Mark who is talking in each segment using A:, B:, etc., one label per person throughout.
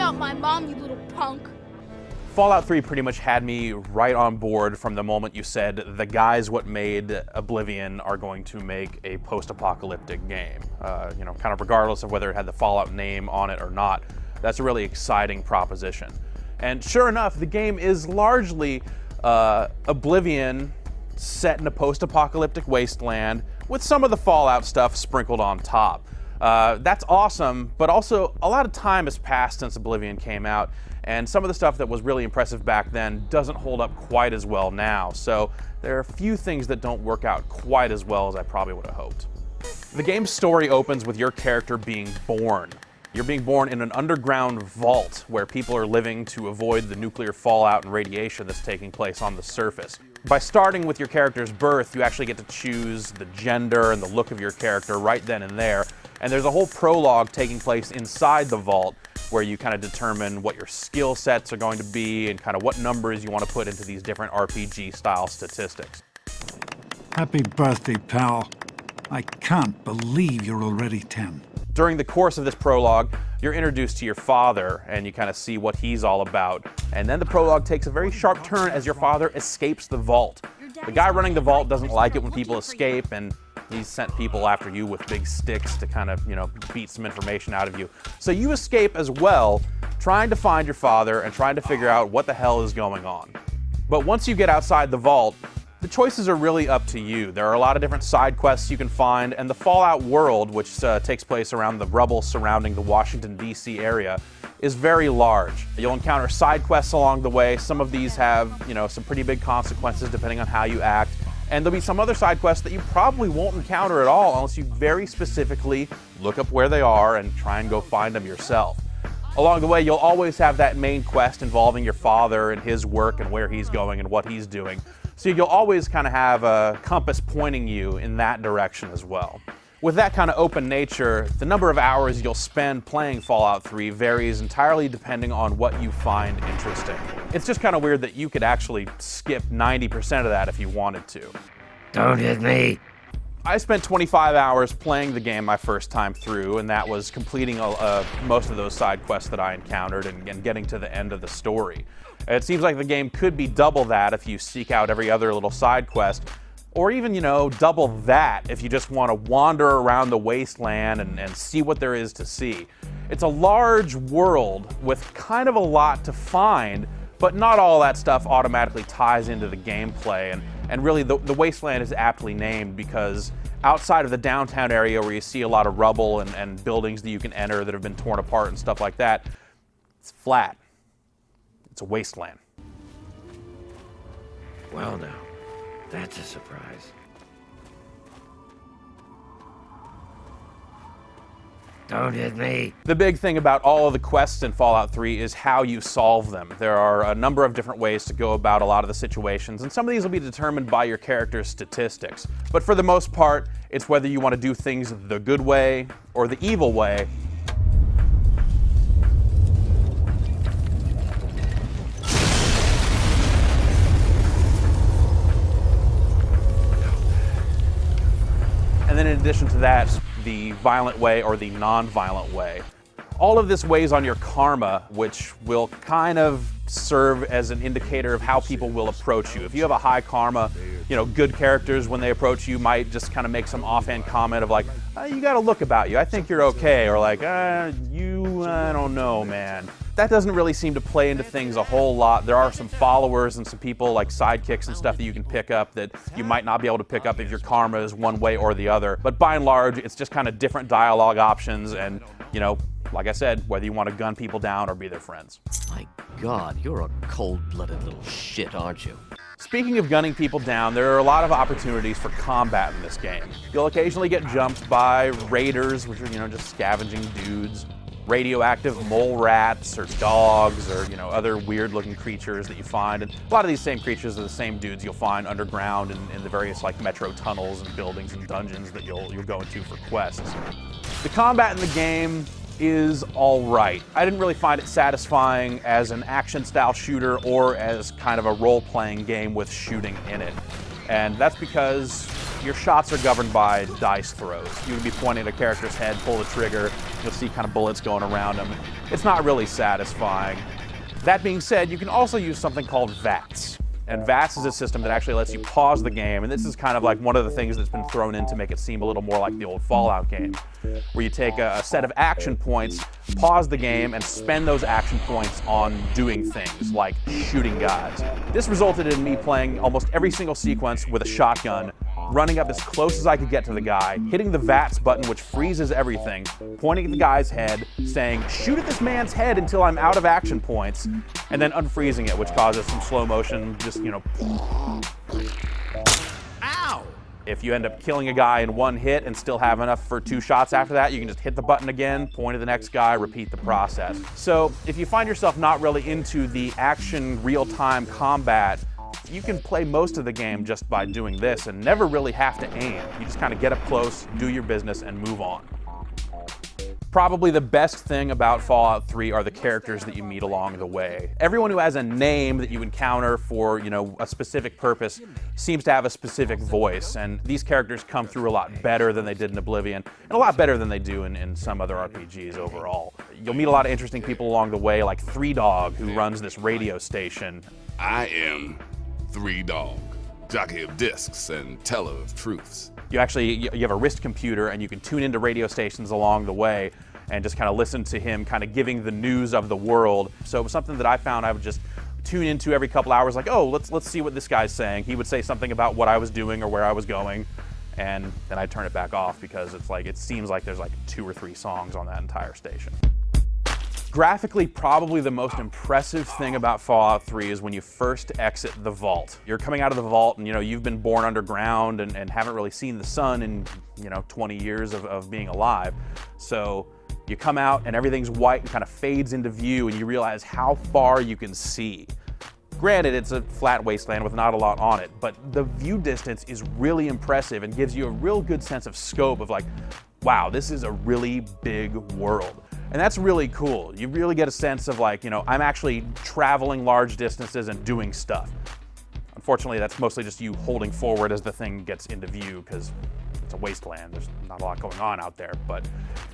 A: not my mom, you little punk.
B: Fallout 3 pretty much had me right on board from the moment you said the guys what made Oblivion are going to make a post-apocalyptic game. Kind of regardless of whether it had the Fallout name on it or not, that's a really exciting proposition. And sure enough, the game is largely Oblivion set in a post-apocalyptic wasteland with some of the Fallout stuff sprinkled on top. That's awesome, but also a lot of time has passed since Oblivion came out, and some of the stuff that was really impressive back then doesn't hold up quite as well now. So there are a few things that don't work out quite as well as I probably would have hoped. The game's story opens with your character being born. You're being born in an underground vault where people are living to avoid the nuclear fallout and radiation that's taking place on the surface. By starting with your character's birth, you actually get to choose the gender and the look of your character right then and there. And there's a whole prologue taking place inside the vault where you kind of determine what your skill sets are going to be and kind of what numbers you want to put into these different RPG-style statistics.
C: Happy birthday, pal. I can't believe you're already 10.
B: During the course of this prologue, you're introduced to your father, and you kind of see what he's all about. And then the prologue takes a very sharp turn as your father escapes the vault. The guy running the vault doesn't like it when people escape, and he's sent people after you with big sticks to kind of, beat some information out of you. So you escape as well, trying to find your father and trying to figure out what the hell is going on. But once you get outside the vault, the choices are really up to you. There are a lot of different side quests you can find, and the Fallout world, which takes place around the rubble surrounding the Washington, D.C. area, is very large. You'll encounter side quests along the way. Some of these have, some pretty big consequences depending on how you act. And there'll be some other side quests that you probably won't encounter at all unless you very specifically look up where they are and try and go find them yourself. Along the way, you'll always have that main quest involving your father and his work and where he's going and what he's doing. So you'll always kind of have a compass pointing you in that direction as well. With that kind of open nature, the number of hours you'll spend playing Fallout 3 varies entirely depending on what you find interesting. It's just kind of weird that you could actually skip 90% of that if you wanted to.
D: Don't hit me.
B: I spent 25 hours playing the game my first time through, and that was completing most of those side quests that I encountered and getting to the end of the story. It seems like the game could be double that if you seek out every other little side quest, or even, double that if you just want to wander around the wasteland and see what there is to see. It's a large world with kind of a lot to find, but not all that stuff automatically ties into the gameplay, and really the wasteland is aptly named because outside of the downtown area where you see a lot of rubble and buildings that you can enter that have been torn apart and stuff like that, it's flat. It's a wasteland.
D: Well now, that's a surprise. Don't hit me.
B: The big thing about all of the quests in Fallout 3 is how you solve them. There are a number of different ways to go about a lot of the situations, and some of these will be determined by your character's statistics. But for the most part, it's whether you want to do things the good way or the evil way. And then in addition to that, the violent way or the non-violent way. All of this weighs on your karma, which will kind of serve as an indicator of how people will approach you. If you have a high karma, good characters, when they approach you, might just kind of make some offhand comment of like, you got a look about you, I think you're okay, or like, I don't know, man. That doesn't really seem to play into things a whole lot. There are some followers and some people like sidekicks and stuff that you can pick up that you might not be able to pick up if your karma is one way or the other. But by and large, it's just kind of different dialogue options and, like I said, whether you want to gun people down or be their friends.
E: My God, you're a cold-blooded little shit, aren't you?
B: Speaking of gunning people down, there are a lot of opportunities for combat in this game. You'll occasionally get jumped by raiders, which are, just scavenging dudes, radioactive mole rats or dogs or, other weird-looking creatures that you find. And a lot of these same creatures are the same dudes you'll find underground in the various, metro tunnels and buildings and dungeons that you'll go into for quests. The combat in the game is all right. I didn't really find it satisfying as an action-style shooter or as kind of a role-playing game with shooting in it. And that's because your shots are governed by dice throws. You would be pointing at a character's head, pull the trigger, you'll see kind of bullets going around them. It's not really satisfying. That being said, you can also use something called VATS. And VATS is a system that actually lets you pause the game, and this is kind of like one of the things that's been thrown in to make it seem a little more like the old Fallout game, where you take a set of action points, pause the game, and spend those action points on doing things like shooting guys. This resulted in me playing almost every single sequence with a shotgun, running up as close as I could get to the guy, hitting the VATS button, which freezes everything, pointing at the guy's head, saying, "Shoot at this man's head until I'm out of action points," and then unfreezing it, which causes some slow motion, just, you know.
E: Ow!
B: If you end up killing a guy in one hit and still have enough for 2 shots after that, you can just hit the button again, point at the next guy, repeat the process. So if you find yourself not really into the action, real-time combat, you can play most of the game just by doing this and never really have to aim. You just kind of get up close, do your business, and move on. Probably the best thing about Fallout 3 are the characters that you meet along the way. Everyone who has a name that you encounter for, you know, a specific purpose seems to have a specific voice, and these characters come through a lot better than they did in Oblivion, and a lot better than they do in some other RPGs overall. You'll meet a lot of interesting people along the way, like Three Dog, who runs this radio station.
F: I am Three Dog, jockey of discs and teller of truths.
B: You have a wrist computer, and you can tune into radio stations along the way and just kind of listen to him kind of giving the news of the world. So it was something that I found I would just tune into every couple hours, like, oh, let's see what this guy's saying. He would say something about what I was doing or where I was going, and then I'd turn it back off because it's like, it seems like there's like 2 or 3 songs on that entire station. Graphically, probably the most impressive thing about Fallout 3 is when you first exit the vault. You're coming out of the vault and, you know, you've been born underground and haven't really seen the sun in, you know, 20 years of being alive. So you come out and everything's white and kind of fades into view, and you realize how far you can see. Granted, it's a flat wasteland with not a lot on it, but the view distance is really impressive and gives you a real good sense of scope of like, wow, this is a really big world. And that's really cool. You really get a sense of like, you know, I'm actually traveling large distances and doing stuff. Unfortunately, that's mostly just you holding forward as the thing gets into view because it's a wasteland. There's not a lot going on out there, but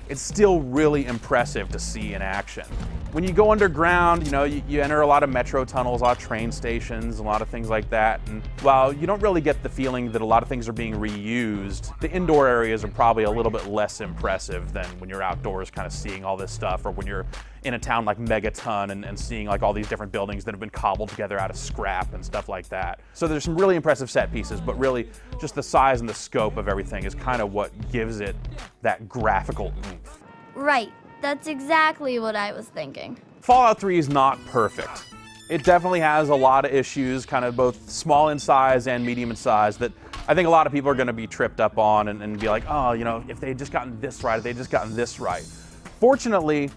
B: it's still really impressive to see in action. When you go underground, you know, you enter a lot of metro tunnels, a lot of train stations, a lot of things like that. And while you don't really get the feeling that a lot of things are being reused, the indoor areas are probably a little bit less impressive than when you're outdoors kind of seeing all this stuff, or when you're in a town like Megaton and seeing like all these different buildings that have been cobbled together out of scrap and stuff like that. So there's some really impressive set pieces, but really just the size and the scope of everything is kind of what gives it that graphical oomph.
G: Right. That's exactly what I was thinking.
B: Fallout 3 is not perfect. It definitely has a lot of issues, kind of both small in size and medium in size, that I think a lot of people are going to be tripped up on and be like, oh, you know, if they had just gotten this right, if they had just gotten this right. Fortunately,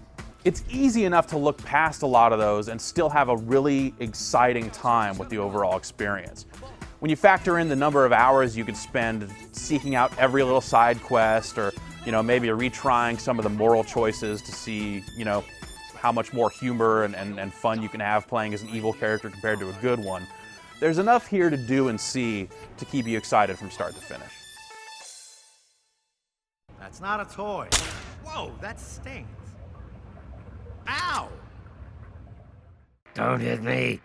B: it's easy enough to look past a lot of those and still have a really exciting time with the overall experience. When you factor in the number of hours you could spend seeking out every little side quest, or, you know, maybe retrying some of the moral choices to see, you know, how much more humor and fun you can have playing as an evil character compared to a good one, there's enough here to do and see to keep you excited from start to finish.
E: That's not a toy. Whoa, that stings. Ow!
D: Don't hit me.